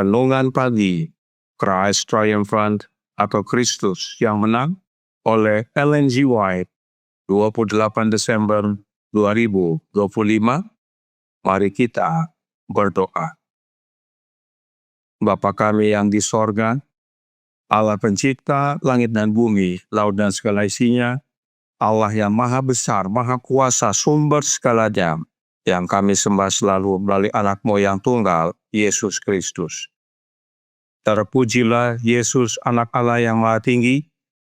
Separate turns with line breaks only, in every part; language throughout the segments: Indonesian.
Renungan Pagi, Christ Triumphant atau Kristus yang Menang oleh Ellen G. White, 28 Desember 2025. Mari kita berdoa. Bapa kami yang di sorga, Allah pencipta langit dan bumi, laut dan segala isinya, Allah yang maha besar, maha kuasa, sumber segalanya, yang kami sembah selalu melalui anak moyang tunggal, Yesus Kristus. Terpujilah Yesus, anak Allah yang maha tinggi,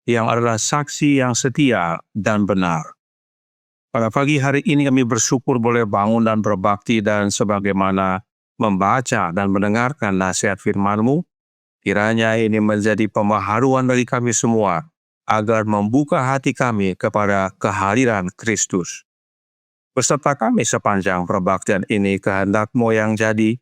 yang adalah saksi yang setia dan benar. Pada pagi hari ini kami bersyukur boleh bangun dan berbakti dan sebagaimana membaca dan mendengarkan nasihat firman-Mu, kiranya ini menjadi pembaharuan bagi kami semua, agar membuka hati kami kepada kehadiran Kristus. Beserta kami sepanjang perbaktian ini kehendak-Mu yang jadi,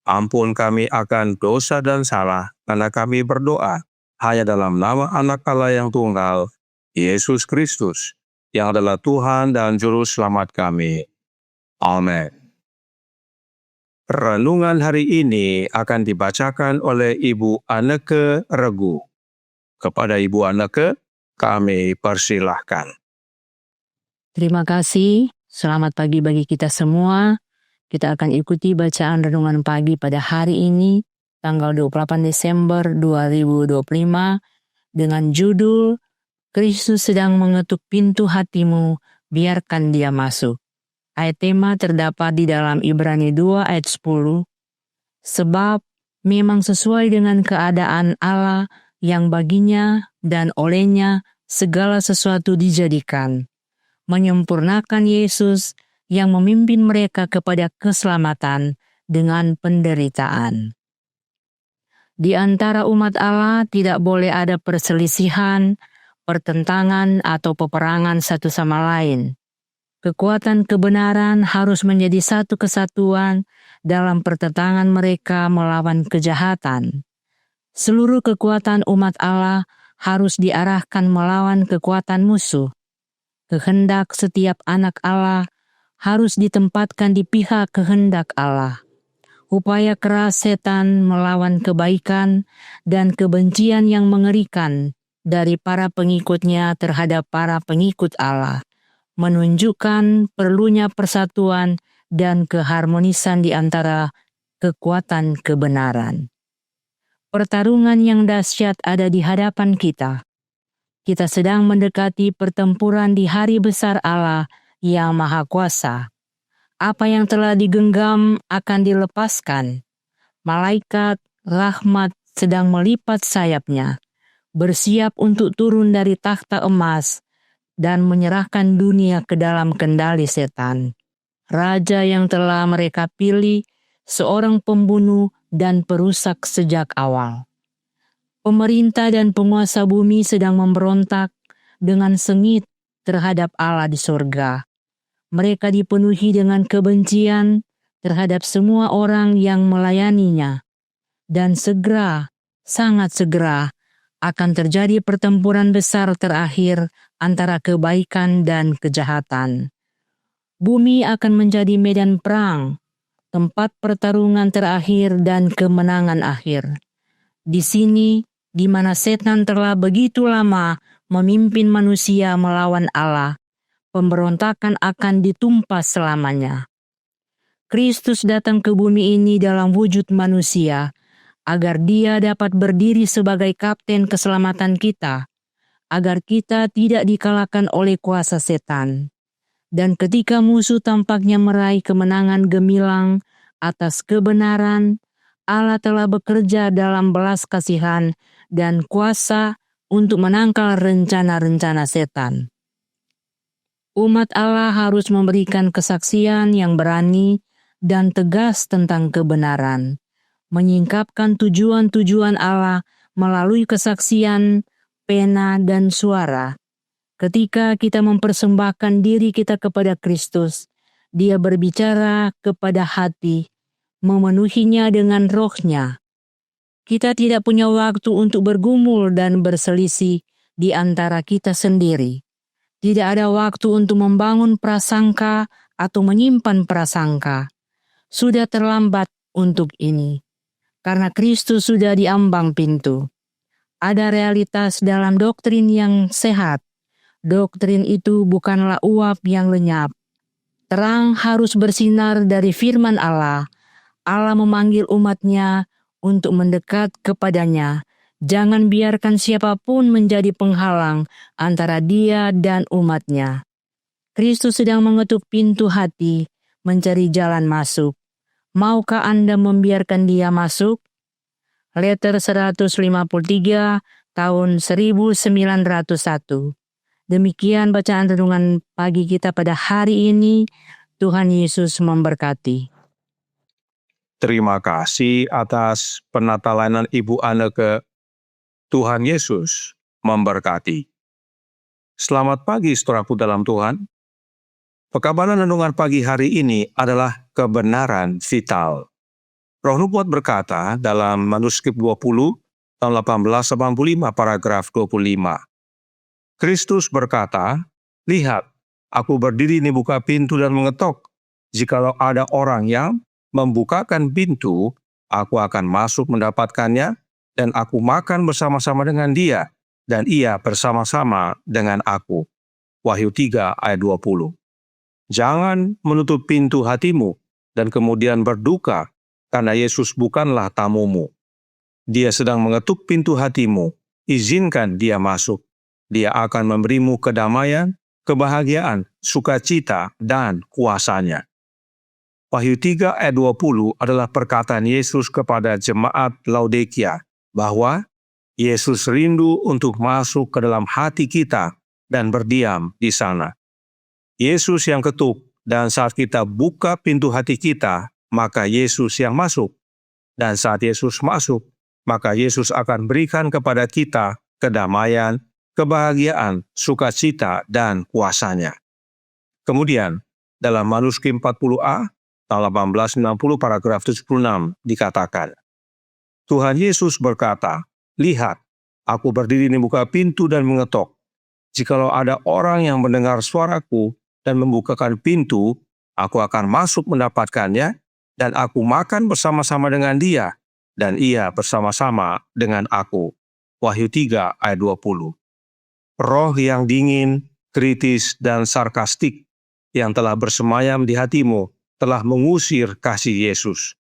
ampun kami akan dosa dan salah, karena kami berdoa hanya dalam nama anak Allah yang tunggal, Yesus Kristus, yang adalah Tuhan dan Juru Selamat kami. Amin. Renungan hari ini akan dibacakan oleh Ibu Anneke Regu. Kepada Ibu Anneke, kami persilahkan.
Terima kasih. Selamat pagi bagi kita semua. Kita akan ikuti bacaan renungan pagi pada hari ini, tanggal 28 Desember 2025, dengan judul Kristus sedang mengetuk pintu hatimu, biarkan dia masuk. Ayat tema terdapat di dalam Ibrani 2 ayat 10. Sebab memang sesuai dengan keadaan Allah yang baginya dan olehnya segala sesuatu dijadikan, menyempurnakan Yesus yang memimpin mereka kepada keselamatan dengan penderitaan. Di antara umat Allah tidak boleh ada perselisihan, pertentangan, atau peperangan satu sama lain. Kekuatan kebenaran harus menjadi satu kesatuan dalam pertentangan mereka melawan kejahatan. Seluruh kekuatan umat Allah harus diarahkan melawan kekuatan musuh. Kehendak setiap anak Allah harus ditempatkan di pihak kehendak Allah. Upaya keras setan melawan kebaikan dan kebencian yang mengerikan dari para pengikutnya terhadap para pengikut Allah menunjukkan perlunya persatuan dan keharmonisan di antara kekuatan kebenaran. Pertarungan yang dahsyat ada di hadapan kita. Kita sedang mendekati pertempuran di hari besar Allah yang Maha Kuasa. Apa yang telah digenggam akan dilepaskan. Malaikat rahmat sedang melipat sayapnya, bersiap untuk turun dari takhta emas dan menyerahkan dunia ke dalam kendali setan. Raja yang telah mereka pilih, seorang pembunuh dan perusak sejak awal. Pemerintah dan penguasa bumi sedang memberontak dengan sengit terhadap Allah di surga. Mereka dipenuhi dengan kebencian terhadap semua orang yang melayaninya. Dan segera, sangat segera, akan terjadi pertempuran besar terakhir antara kebaikan dan kejahatan. Bumi akan menjadi medan perang, tempat pertarungan terakhir dan kemenangan akhir. Di sini, di mana setan telah begitu lama memimpin manusia melawan Allah, pemberontakan akan ditumpas selamanya. Kristus datang ke bumi ini dalam wujud manusia, agar dia dapat berdiri sebagai kapten keselamatan kita, agar kita tidak dikalahkan oleh kuasa setan. Dan ketika musuh tampaknya meraih kemenangan gemilang atas kebenaran, Allah telah bekerja dalam belas kasihan dan kuasa untuk menangkal rencana-rencana setan. Umat Allah harus memberikan kesaksian yang berani dan tegas tentang kebenaran, menyingkapkan tujuan-tujuan Allah melalui kesaksian, pena, dan suara. Ketika kita mempersembahkan diri kita kepada Kristus, Dia berbicara kepada hati, memenuhinya dengan roh-Nya. Kita tidak punya waktu untuk bergumul dan berselisih di antara kita sendiri. Tidak ada waktu untuk membangun prasangka atau menyimpan prasangka. Sudah terlambat untuk ini. karena Kristus sudah diambang pintu. Ada realitas dalam doktrin yang sehat. Doktrin itu bukanlah uap yang lenyap. Terang harus bersinar dari firman Allah. Allah memanggil umatnya untuk mendekat kepadanya. Jangan biarkan siapapun menjadi penghalang antara dia dan umatnya. Kristus sedang mengetuk pintu hati, mencari jalan masuk. Maukah Anda membiarkan dia masuk? Letter 153 tahun 1901. Demikian bacaan renungan pagi kita pada hari ini. Tuhan Yesus memberkati.
Terima kasih atas penatalanan Ibu Anda ke Tuhan Yesus memberkati. Selamat pagi saudaraku dalam Tuhan. Pekabaran renungan pagi hari ini adalah kebenaran vital. Roh Nubuat berkata dalam manuskrip 20 tahun 1885 paragraf 25. Kristus berkata, "Lihat, aku berdiri di buka pintu dan mengetok. Jikalau ada orang yang membukakan pintu, aku akan masuk mendapatkannya, dan aku makan bersama-sama dengan dia, dan ia bersama-sama dengan aku." Wahyu 3 ayat 20. Jangan menutup pintu hatimu dan kemudian berduka karena Yesus bukanlah tamumu. Dia sedang mengetuk pintu hatimu. Izinkan dia masuk. Dia akan memberimu kedamaian, kebahagiaan, sukacita, dan kuasanya. Wahyu 3 ayat 20 adalah perkataan Yesus kepada jemaat Laodikia bahwa Yesus rindu untuk masuk ke dalam hati kita dan berdiam di sana. Yesus yang ketuk, dan saat kita buka pintu hati kita, maka Yesus yang masuk. Dan saat Yesus masuk, maka Yesus akan berikan kepada kita kedamaian, kebahagiaan, sukacita, dan kuasanya. Kemudian, dalam manuskrip 40A, tahun 1890 paragraf 76 dikatakan, Tuhan Yesus berkata, "Lihat, aku berdiri di buka pintu dan mengetok. Jikalau ada orang yang mendengar suaraku dan membukakan pintu, aku akan masuk mendapatkannya, dan aku makan bersama-sama dengan dia, dan ia bersama-sama dengan aku." Wahyu 3 ayat 20. Roh yang dingin, kritis, dan sarkastik yang telah bersemayam di hatimu telah mengusir kasih Yesus.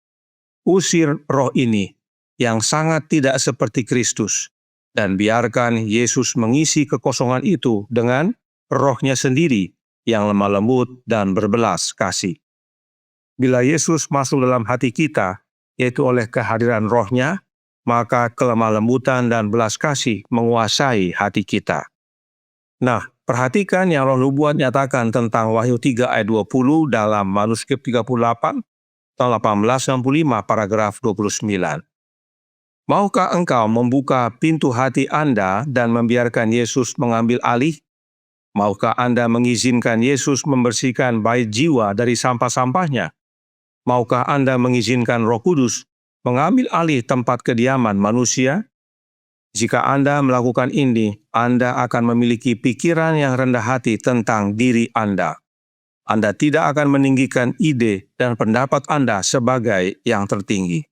Usir roh ini yang sangat tidak seperti Kristus, dan biarkan Yesus mengisi kekosongan itu dengan rohnya sendiri yang lemah lembut dan berbelas kasih. Bila Yesus masuk dalam hati kita, yaitu oleh kehadiran rohnya, maka kelemah lembutan dan belas kasih menguasai hati kita. Nah, perhatikan yang Roh Nubuat nyatakan tentang Wahyu 3 ayat 20 dalam manuskrip 38 tahun 1865 paragraf 29. Maukah engkau membuka pintu hati Anda dan membiarkan Yesus mengambil alih? Maukah Anda mengizinkan Yesus membersihkan bait jiwa dari sampah-sampahnya? Maukah Anda mengizinkan Roh Kudus mengambil alih tempat kediaman manusia? Jika Anda melakukan ini, Anda akan memiliki pikiran yang rendah hati tentang diri Anda. Anda tidak akan meninggikan ide dan pendapat Anda sebagai yang tertinggi.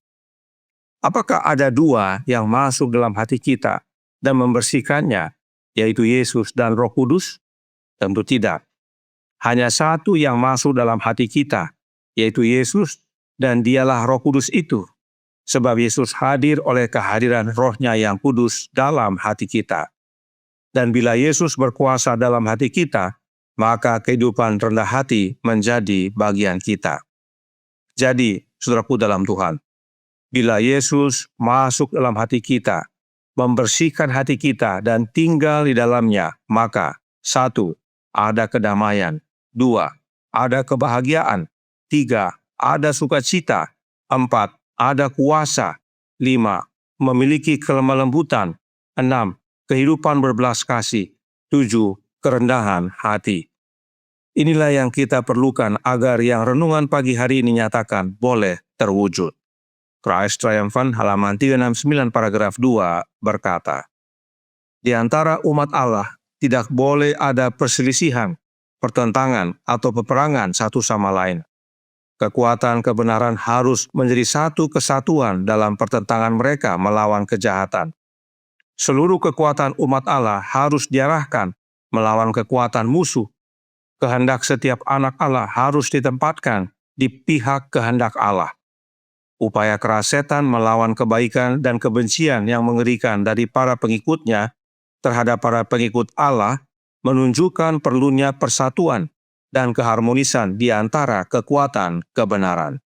Apakah ada dua yang masuk dalam hati kita dan membersihkannya, yaitu Yesus dan Roh Kudus? Tentu tidak. Hanya satu yang masuk dalam hati kita, yaitu Yesus, dan dialah Roh Kudus itu. Sebab Yesus hadir oleh kehadiran Roh-Nya yang kudus dalam hati kita. Dan bila Yesus berkuasa dalam hati kita, maka kehidupan rendah hati menjadi bagian kita. Jadi, saudaraku dalam Tuhan, bila Yesus masuk dalam hati kita, membersihkan hati kita dan tinggal di dalamnya, maka 1. Ada kedamaian. 2. Ada kebahagiaan. 3. Ada sukacita. 4. Ada kuasa. 5. Memiliki kelemah lembutan. 6. Kehidupan berbelas kasih. 7. Kerendahan hati. Inilah yang kita perlukan agar yang renungan pagi hari ini nyatakan boleh terwujud. Christ Triumphant halaman 369 paragraf 2 berkata, di antara umat Allah tidak boleh ada perselisihan, pertentangan, atau peperangan satu sama lain. Kekuatan kebenaran harus menjadi satu kesatuan dalam pertentangan mereka melawan kejahatan. Seluruh kekuatan umat Allah harus diarahkan melawan kekuatan musuh. Kehendak setiap anak Allah harus ditempatkan di pihak kehendak Allah. Upaya keras setan melawan kebaikan dan kebencian yang mengerikan dari para pengikutnya terhadap para pengikut Allah menunjukkan perlunya persatuan dan keharmonisan di antara kekuatan kebenaran.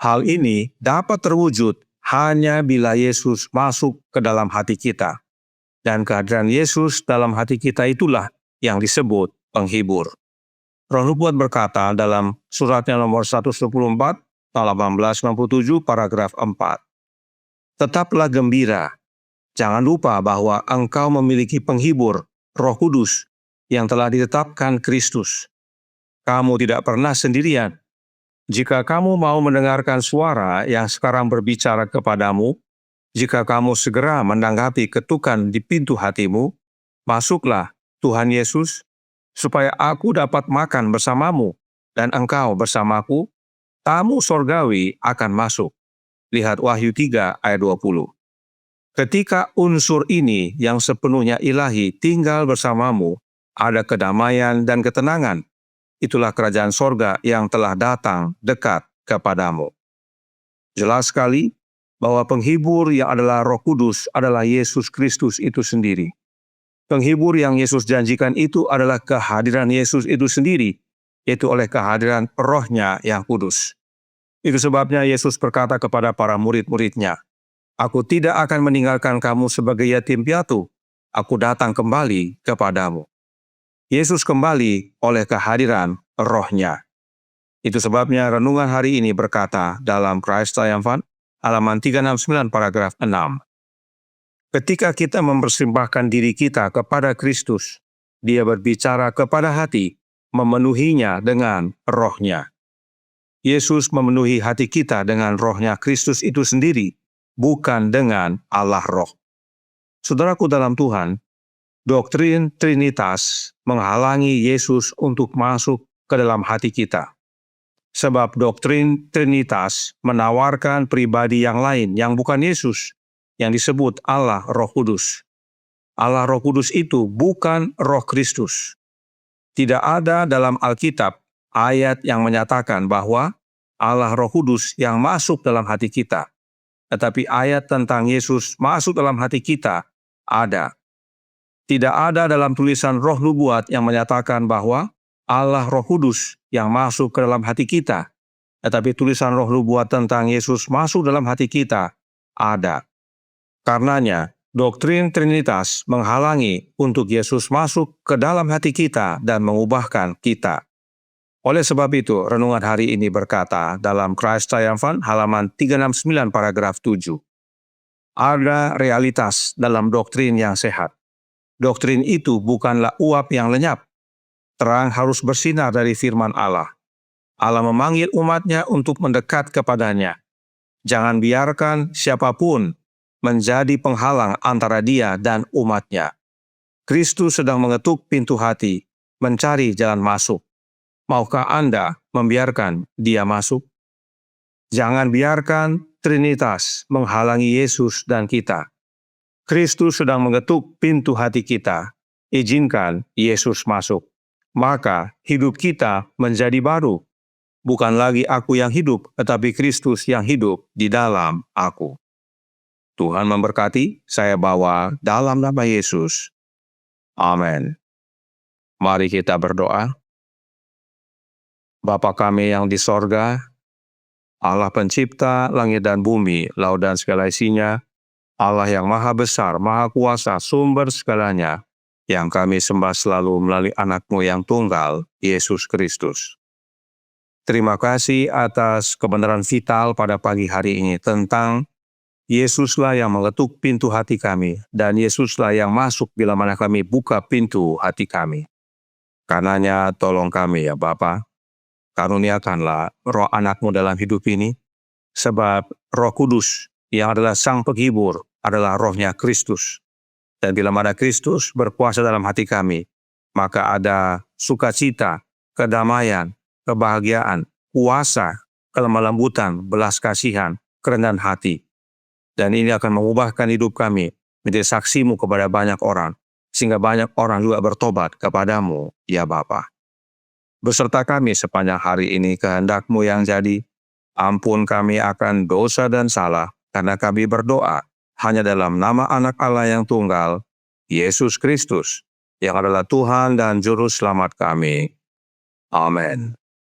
Hal ini dapat terwujud hanya bila Yesus masuk ke dalam hati kita. Dan kehadiran Yesus dalam hati kita itulah yang disebut penghibur. Roh Nubuat berkata dalam suratnya nomor 114, 1897, paragraf 4. Tetaplah gembira. Jangan lupa bahwa engkau memiliki penghibur, Roh Kudus, yang telah ditetapkan Kristus. Kamu tidak pernah sendirian. Jika kamu mau mendengarkan suara yang sekarang berbicara kepadamu, jika kamu segera menanggapi ketukan di pintu hatimu, masuklah, Tuhan Yesus, supaya aku dapat makan bersamamu, dan engkau bersamaku, tamu sorgawi akan masuk. Lihat Wahyu 3 ayat 20. Ketika unsur ini yang sepenuhnya ilahi tinggal bersamamu, ada kedamaian dan ketenangan. Itulah kerajaan sorga yang telah datang dekat kepadamu. Jelas sekali bahwa penghibur yang adalah Roh Kudus adalah Yesus Kristus itu sendiri. Penghibur yang Yesus janjikan itu adalah kehadiran Yesus itu sendiri, yaitu oleh kehadiran Roh-Nya yang kudus. Itu sebabnya Yesus berkata kepada para murid-muridnya, "Aku tidak akan meninggalkan kamu sebagai yatim piatu. Aku datang kembali kepadamu." Yesus kembali oleh kehadiran Roh-Nya. Itu sebabnya renungan hari ini berkata dalam Christ Triumphant, halaman 369, paragraf 6. Ketika kita mempersembahkan diri kita kepada Kristus, Dia berbicara kepada hati, memenuhinya dengan Roh-Nya. Yesus memenuhi hati kita dengan Roh-Nya Kristus itu sendiri, bukan dengan Allah Roh. Saudaraku dalam Tuhan, doktrin Trinitas menghalangi Yesus untuk masuk ke dalam hati kita. Sebab doktrin Trinitas menawarkan pribadi yang lain yang bukan Yesus, yang disebut Allah Roh Kudus. Allah Roh Kudus itu bukan Roh Kristus. Tidak ada dalam Alkitab ayat yang menyatakan bahwa Allah Roh Kudus yang masuk dalam hati kita. Tetapi ayat tentang Yesus masuk dalam hati kita ada. Tidak ada dalam tulisan Roh Nubuat yang menyatakan bahwa Allah Roh Kudus yang masuk ke dalam hati kita. Tetapi tulisan Roh Nubuat tentang Yesus masuk dalam hati kita ada. Karenanya, doktrin Trinitas menghalangi untuk Yesus masuk ke dalam hati kita dan mengubahkan kita. Oleh sebab itu, renungan hari ini berkata dalam Christ Triumphant, halaman 369, paragraf 7. Ada realitas dalam doktrin yang sehat. Doktrin itu bukanlah uap yang lenyap. Terang harus bersinar dari firman Allah. Allah memanggil umatnya untuk mendekat kepadanya. Jangan biarkan siapapun menjadi penghalang antara Dia dan umatnya. Kristus sedang mengetuk pintu hati, mencari jalan masuk. Maukah Anda membiarkan Dia masuk? Jangan biarkan Trinitas menghalangi Yesus dan kita. Kristus sedang mengetuk pintu hati kita. Izinkan Yesus masuk. Maka hidup kita menjadi baru. Bukan lagi aku yang hidup, tetapi Kristus yang hidup di dalam aku. Tuhan memberkati, saya bawa dalam nama Yesus. Amin. Mari kita berdoa. Bapa kami yang di sorga, Allah pencipta langit dan bumi, laut dan segala isinya, Allah yang maha besar, maha kuasa, sumber segalanya, yang kami sembah selalu melalui anak-Mu yang tunggal, Yesus Kristus. Terima kasih atas kebenaran vital pada pagi hari ini tentang Yesuslah yang mengetuk pintu hati kami, dan Yesuslah yang masuk bila mana kami buka pintu hati kami. Karenanya tolong kami ya Bapa, karuniakanlah roh anak-Mu dalam hidup ini, sebab Roh Kudus yang adalah Sang Penghibur adalah Roh-Nya Kristus. Dan bila mana Kristus berkuasa dalam hati kami, maka ada sukacita, kedamaian, kebahagiaan, kuasa, kelemah lembutan, belas kasihan, kerendahan hati. Dan ini akan mengubahkan hidup kami menjadi saksimu kepada banyak orang, sehingga banyak orang juga bertobat kepadamu, ya Bapa. Beserta kami sepanjang hari ini kehendak-Mu yang jadi, ampun kami akan dosa dan salah, karena kami berdoa hanya dalam nama Anak Allah yang tunggal, Yesus Kristus, yang adalah Tuhan dan Juru Selamat kami. Amin.